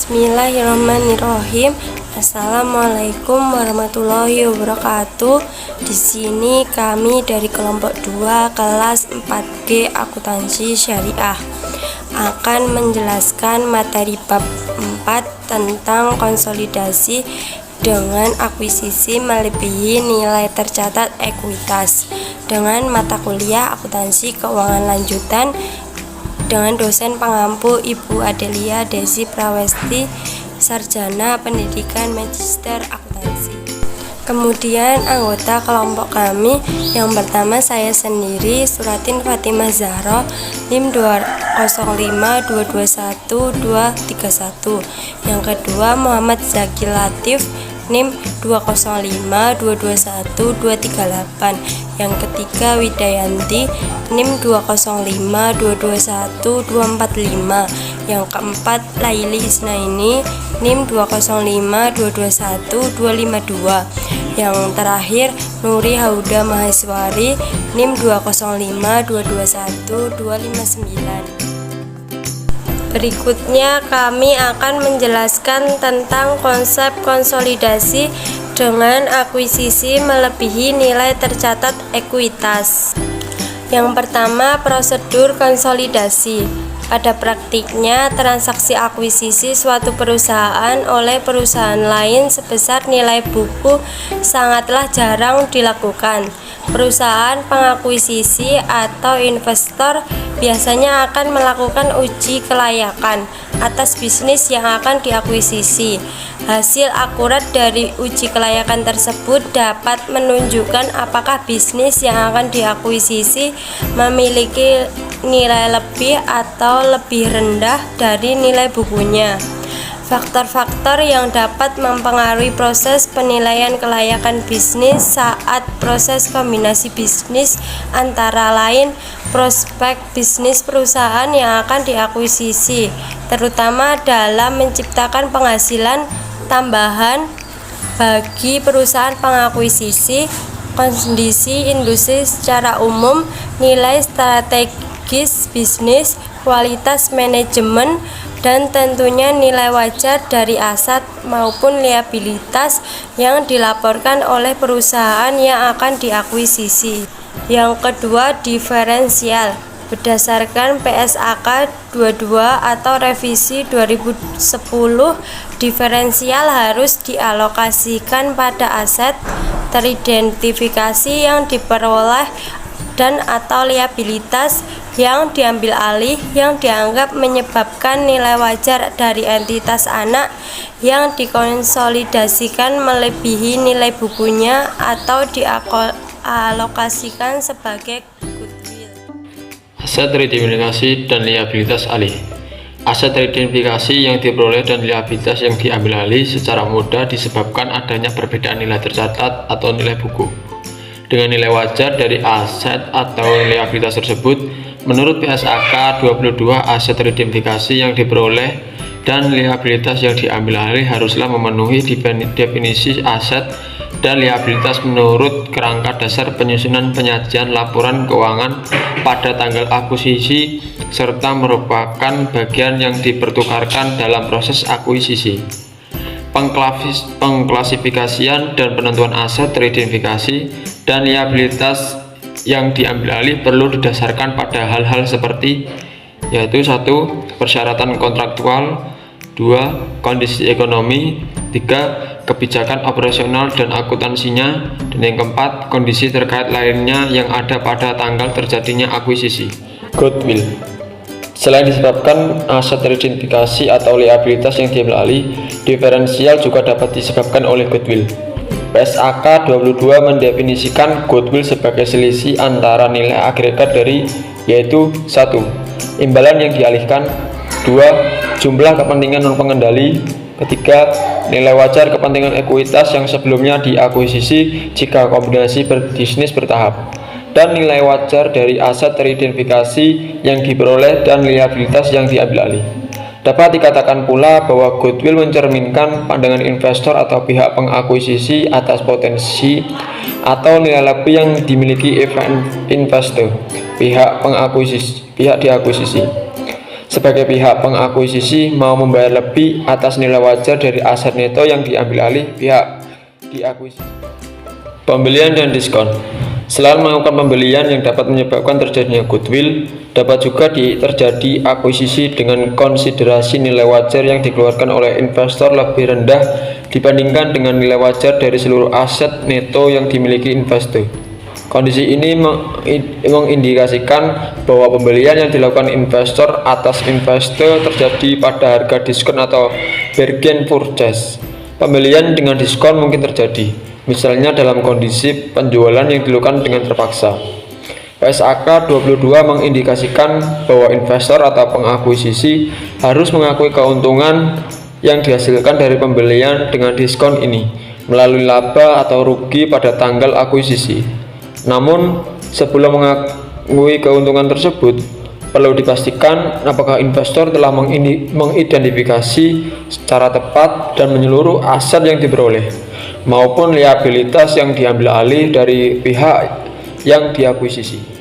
Bismillahirrahmanirrahim. Assalamualaikum warahmatullahi wabarakatuh. Di sini kami dari kelompok 2 kelas 4G Akuntansi Syariah akan menjelaskan materi bab 4 tentang konsolidasi dengan akuisisi melebihi nilai tercatat ekuitas dengan mata kuliah akuntansi keuangan lanjutan dengan dosen pengampu Ibu Adelia Desi Prawesti, sarjana pendidikan magister akuntansi. Kemudian anggota kelompok kami yang pertama saya sendiri Suratin Fatimah Zahra, NIM 205221231. Yang kedua Muhammad Zaki Latif, NIM 205221238. Yang ketiga Widayanti, NIM 205221245. Yang keempat Laili Isnaini, NIM 205221252. Yang terakhir Nuri Hauda Maheswari, NIM 205222129. Berikutnya kami akan menjelaskan tentang konsep konsolidasi dengan akuisisi melebihi nilai tercatat ekuitas. Yang pertama, prosedur konsolidasi. Pada praktiknya, transaksi akuisisi suatu perusahaan oleh perusahaan lain sebesar nilai buku sangatlah jarang dilakukan. Perusahaan pengakuisisi atau investor biasanya akan melakukan uji kelayakan atas bisnis yang akan diakuisisi. Hasil akurat dari uji kelayakan tersebut dapat menunjukkan apakah bisnis yang akan diakuisisi memiliki nilai lebih atau lebih rendah dari nilai bukunya. Faktor-faktor yang dapat mempengaruhi proses penilaian kelayakan bisnis saat proses kombinasi bisnis antara lain prospek bisnis perusahaan yang akan diakuisisi, terutama dalam menciptakan penghasilan tambahan bagi perusahaan pengakuisisi, kondisi industri secara umum, nilai strategis bisnis, kualitas manajemen, dan tentunya nilai wajar dari aset maupun liabilitas yang dilaporkan oleh perusahaan yang akan diakuisisi. Yang kedua, diferensial. Berdasarkan PSAK 22 atau revisi 2010, diferensial harus dialokasikan pada aset teridentifikasi yang diperoleh dan atau liabilitas yang diambil alih yang dianggap menyebabkan nilai wajar dari entitas anak yang dikonsolidasikan melebihi nilai bukunya atau dialokasikan sebagai goodwill. Aset teridentifikasi dan liabilitas alih. Aset teridentifikasi yang diperoleh dan liabilitas yang diambil alih secara mudah disebabkan adanya perbedaan nilai tercatat atau nilai buku dengan nilai wajar dari aset atau liabilitas tersebut. Menurut PSAK 22, aset teridentifikasi yang diperoleh dan liabilitas yang diambil alih haruslah memenuhi definisi aset dan liabilitas menurut kerangka dasar penyusunan penyajian laporan keuangan pada tanggal akuisisi serta merupakan bagian yang dipertukarkan dalam proses akuisisi. Pengklasifikasian dan penentuan aset teridentifikasi dan liabilitas yang diambil alih perlu didasarkan pada hal-hal seperti yaitu 1. Persyaratan kontraktual, 2. Kondisi ekonomi, 3. Kebijakan operasional dan akuntansinya, dan yang keempat, kondisi terkait lainnya yang ada pada tanggal terjadinya akuisisi. Goodwill. Selain disebabkan aset teridentifikasi atau liabilitas yang diambil alih, diferensial juga dapat disebabkan oleh goodwill. PSAK 22 mendefinisikan goodwill sebagai selisih antara nilai agregat dari yaitu 1. Imbalan yang dialihkan, 2. Jumlah kepentingan non-pengendali, 3. Nilai wajar kepentingan ekuitas yang sebelumnya diakuisisi jika kombinasi bisnis bertahap, dan nilai wajar dari aset teridentifikasi yang diperoleh dan liabilitas yang diambil alih. Dapat dikatakan pula bahwa goodwill mencerminkan pandangan investor atau pihak pengakuisisi atas potensi atau nilai lebih yang dimiliki investor, pihak diakuisisi. sebagai pihak pengakuisisi mau membayar lebih atas nilai wajar dari aset neto yang diambil alih pihak diakuisisi. Pembelian dan diskon. Selain melakukan pembelian yang dapat menyebabkan terjadinya goodwill, dapat juga terjadi akuisisi dengan konsiderasi nilai wajar yang dikeluarkan oleh investor lebih rendah dibandingkan dengan nilai wajar dari seluruh aset neto yang dimiliki investor. Kondisi ini mengindikasikan bahwa pembelian yang dilakukan investor atas investor terjadi pada harga diskon atau bargain purchase. Pembelian dengan diskon mungkin terjadi, misalnya dalam kondisi penjualan yang dilakukan dengan terpaksa. PSAK 22 mengindikasikan bahwa investor atau pengakuisisi harus mengakui keuntungan yang dihasilkan dari pembelian dengan diskon ini melalui laba atau rugi pada tanggal akuisisi. Namun, sebelum mengakui keuntungan tersebut, perlu dipastikan apakah investor telah mengidentifikasi secara tepat dan menyeluruh aset yang diperoleh maupun liabilitas yang diambil alih dari pihak yang diakuisisi.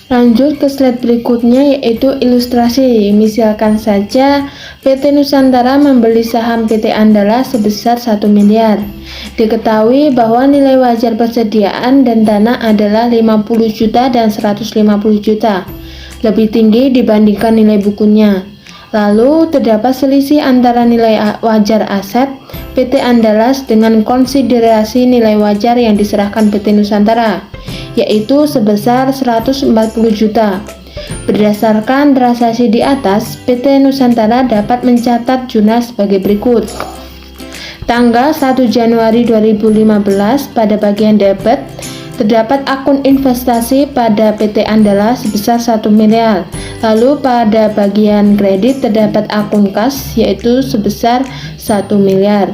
Lanjut ke slide berikutnya, yaitu ilustrasi. Misalkan saja PT Nusantara membeli saham PT Andala sebesar 1 miliar. Diketahui bahwa nilai wajar persediaan dan dana adalah 50 juta dan 150 juta, lebih tinggi dibandingkan nilai bukunya. Lalu terdapat selisih antara nilai wajar aset PT Andalas dengan konsiderasi nilai wajar yang diserahkan PT Nusantara, yaitu sebesar 140 juta. Berdasarkan transaksi di atas, PT Nusantara dapat mencatat jurnal sebagai berikut. Tanggal 1 Januari 2015 pada bagian debit terdapat akun investasi pada PT Andala sebesar 1 miliar. Lalu pada bagian kredit terdapat akun kas yaitu sebesar 1 miliar.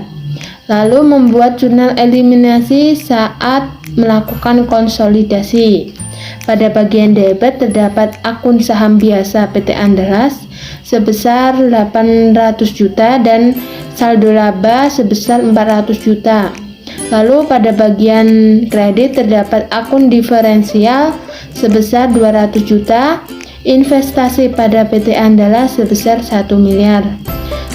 Lalu membuat jurnal eliminasi saat melakukan konsolidasi. Pada bagian debit terdapat akun saham biasa PT Andalas sebesar 800 juta dan saldo laba sebesar 400 juta. Lalu pada bagian kredit terdapat akun diferensial sebesar 200 juta, investasi pada PT Andalas sebesar 1 miliar.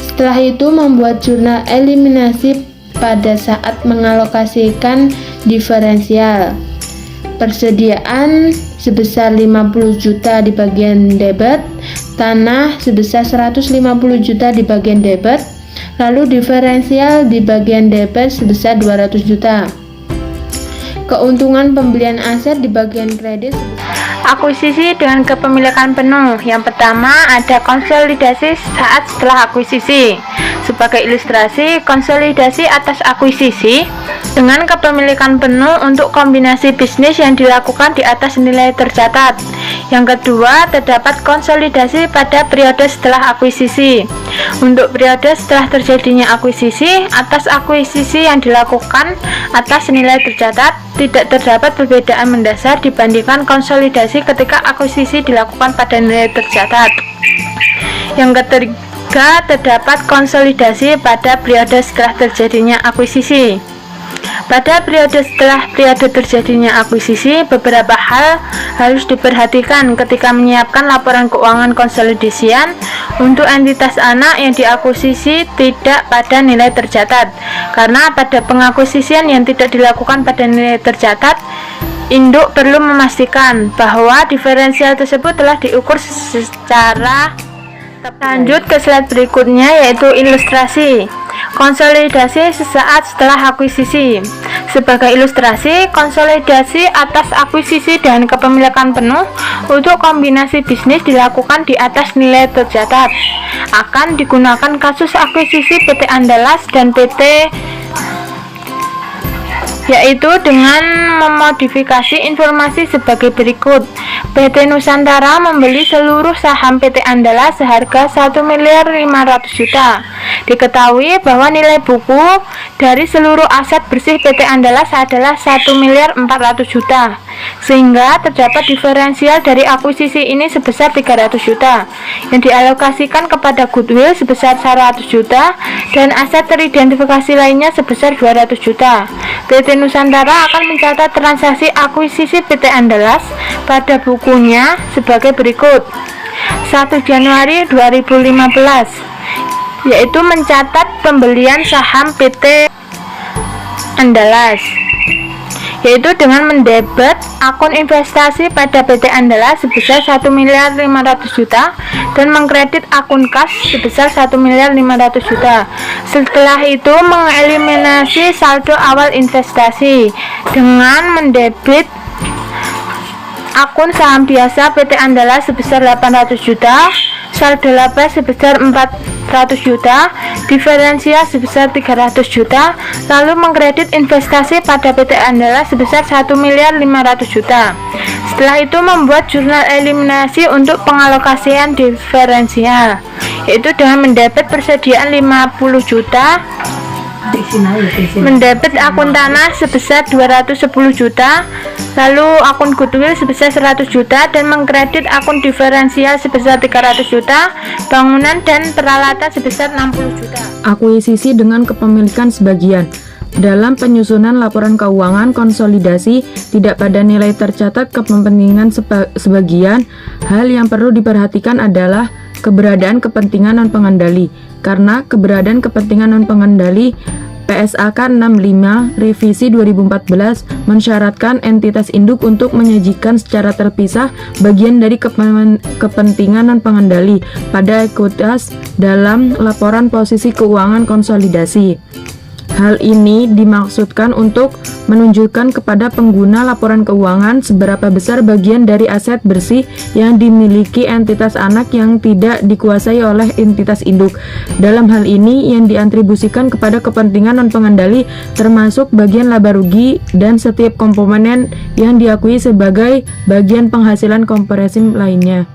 Setelah itu membuat jurnal eliminasi pada saat mengalokasikan diferensial. Persediaan sebesar 50 juta di bagian debit, tanah sebesar 150 juta di bagian debit, lalu diferensial di bagian debit sebesar 200 juta. Keuntungan pembelian aset di bagian kredit akuisisi dengan kepemilikan penuh. Yang pertama ada konsolidasi saat setelah akuisisi. Sebagai ilustrasi, konsolidasi atas akuisisi dengan kepemilikan penuh untuk kombinasi bisnis yang dilakukan di atas nilai tercatat. Yang kedua, terdapat konsolidasi pada periode setelah akuisisi. Untuk periode setelah terjadinya akuisisi, atas akuisisi yang dilakukan atas nilai tercatat, tidak terdapat perbedaan mendasar dibandingkan konsolidasi ketika akuisisi dilakukan pada nilai tercatat. Yang ketiga, terdapat konsolidasi pada periode setelah terjadinya akuisisi. Pada periode setelah periode terjadinya akuisisi, beberapa hal harus diperhatikan ketika menyiapkan laporan keuangan konsolidasian untuk entitas anak yang diakuisisi tidak pada nilai tercatat. Karena pada pengakuisisian yang tidak dilakukan pada nilai tercatat, induk perlu memastikan bahwa diferensial tersebut telah diukur secara tepat. Lanjut ke slide berikutnya, yaitu ilustrasi. Konsolidasi sesaat setelah akuisisi. Sebagai ilustrasi, konsolidasi atas akuisisi dan kepemilikan penuh untuk kombinasi bisnis dilakukan di atas nilai tercatat. Akan digunakan kasus akuisisi PT Andalas dan PT, yaitu dengan memodifikasi informasi sebagai berikut. PT Nusantara membeli seluruh saham PT Andala seharga 1 miliar 500 juta. Diketahui bahwa nilai buku dari seluruh aset bersih PT Andalas adalah 1 miliar 400 juta, sehingga terdapat diferensial dari akuisisi ini sebesar 300 juta yang dialokasikan kepada goodwill sebesar 100 juta dan aset teridentifikasi lainnya sebesar 200 juta. PT PT Nusantara akan mencatat transaksi akuisisi PT Andalas pada bukunya sebagai berikut. 1 Januari 2015, yaitu mencatat pembelian saham PT Andalas, yaitu dengan mendebet akun investasi pada PT Andalas sebesar 1.500.000.000 dan mengkredit akun kas sebesar 1.500.000.000. Setelah itu mengeliminasi saldo awal investasi dengan mendebit akun saham biasa PT Andalas sebesar 800 juta, saldo laba sebesar 400 juta, diferensial sebesar 300 juta, lalu mengkredit investasi pada PT Andalas sebesar 1.500.000.000. Setelah itu membuat jurnal eliminasi untuk pengalokasian diferensial, yaitu dengan mendebet persediaan 50 juta, mendebet akun tanah sebesar 210 juta, lalu akun goodwill sebesar 100 juta, dan mengkredit akun diferensial sebesar 300 juta, bangunan dan peralatan sebesar 60 juta. Akuisisi dengan kepemilikan sebagian. Dalam penyusunan laporan keuangan konsolidasi, tidak pada nilai tercatat kepentingan sebagian. Hal yang perlu diperhatikan adalah keberadaan kepentingan non-pengendali. Karena keberadaan kepentingan non-pengendali, PSAK 65 Revisi 2014 mensyaratkan entitas induk untuk menyajikan secara terpisah bagian dari kepentingan non-pengendali pada ekuitas dalam laporan posisi keuangan konsolidasi. Hal ini dimaksudkan untuk menunjukkan kepada pengguna laporan keuangan seberapa besar bagian dari aset bersih yang dimiliki entitas anak yang tidak dikuasai oleh entitas induk. Dalam hal ini yang diatribusikan kepada kepentingan non-pengendali termasuk bagian laba rugi dan setiap komponen yang diakui sebagai bagian penghasilan komprehensif lainnya.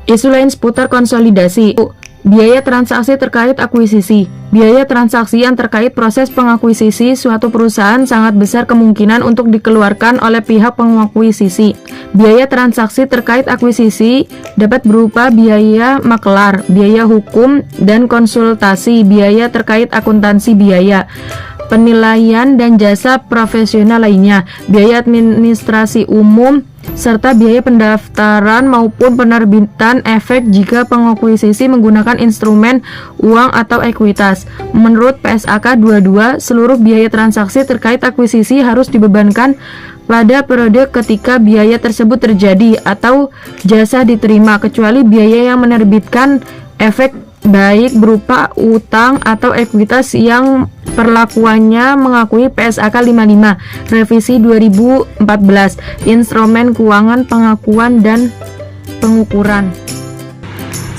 Isu lain seputar konsolidasi. Biaya transaksi terkait akuisisi. Biaya transaksi yang terkait proses pengakuisisi suatu perusahaan sangat besar kemungkinan untuk dikeluarkan oleh pihak pengakuisisi. Biaya transaksi terkait akuisisi dapat berupa biaya makelar, biaya hukum dan konsultasi, biaya terkait akuntansi biaya, penilaian dan jasa profesional lainnya, biaya administrasi umum, serta biaya pendaftaran maupun penerbitan efek jika pengakuisisi menggunakan instrumen uang atau ekuitas. Menurut PSAK 22, seluruh biaya transaksi terkait akuisisi harus dibebankan pada periode ketika biaya tersebut terjadi atau jasa diterima, kecuali biaya yang menerbitkan efek baik berupa utang atau ekuitas yang perlakuannya mengakui PSAK 55 Revisi 2014 Instrumen Keuangan Pengakuan dan Pengukuran.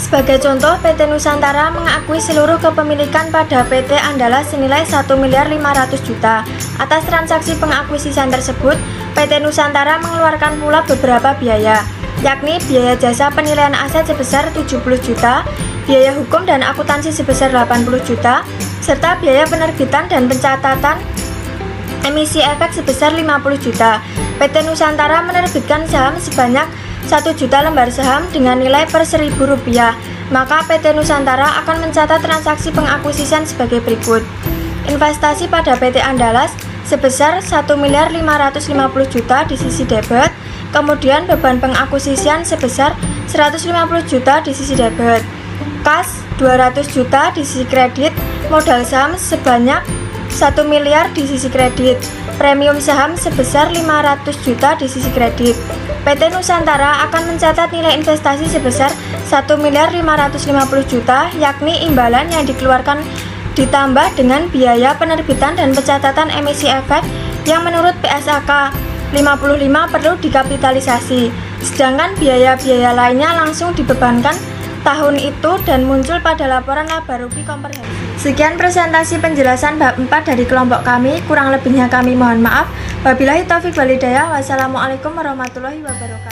Sebagai contoh, PT Nusantara mengakui seluruh kepemilikan pada PT Andalas senilai 1.500.000.000. Atas transaksi pengakuisisian tersebut, PT Nusantara mengeluarkan pula beberapa biaya, yakni biaya jasa penilaian aset sebesar 70 juta, biaya hukum dan akuntansi sebesar 80 juta, serta biaya penerbitan dan pencatatan emisi efek sebesar 50 juta. PT Nusantara menerbitkan saham sebanyak 1 juta lembar saham dengan nilai per Rp1.000, maka PT Nusantara akan mencatat transaksi pengakuisisian sebagai berikut. Investasi pada PT Andalas sebesar 1.550.000.000 di sisi debit, kemudian beban pengakuisisian sebesar 150 juta di sisi debit, kas 200 juta di sisi kredit, modal saham sebanyak 1 miliar di sisi kredit, premium saham sebesar 500 juta di sisi kredit. PT Nusantara akan mencatat nilai investasi sebesar 1.550.000.000, yakni imbalan yang dikeluarkan ditambah dengan biaya penerbitan dan pencatatan emisi efek yang menurut PSAK 55 perlu dikapitalisasi, sedangkan biaya-biaya lainnya langsung dibebankan tahun itu dan muncul pada laporan laba rugi komprehensif. Sekian presentasi penjelasan bab 4 dari kelompok kami, kurang lebihnya kami mohon maaf. Wabillahi taufik wal hidayah. Wassalamualaikum warahmatullahi wabarakatuh.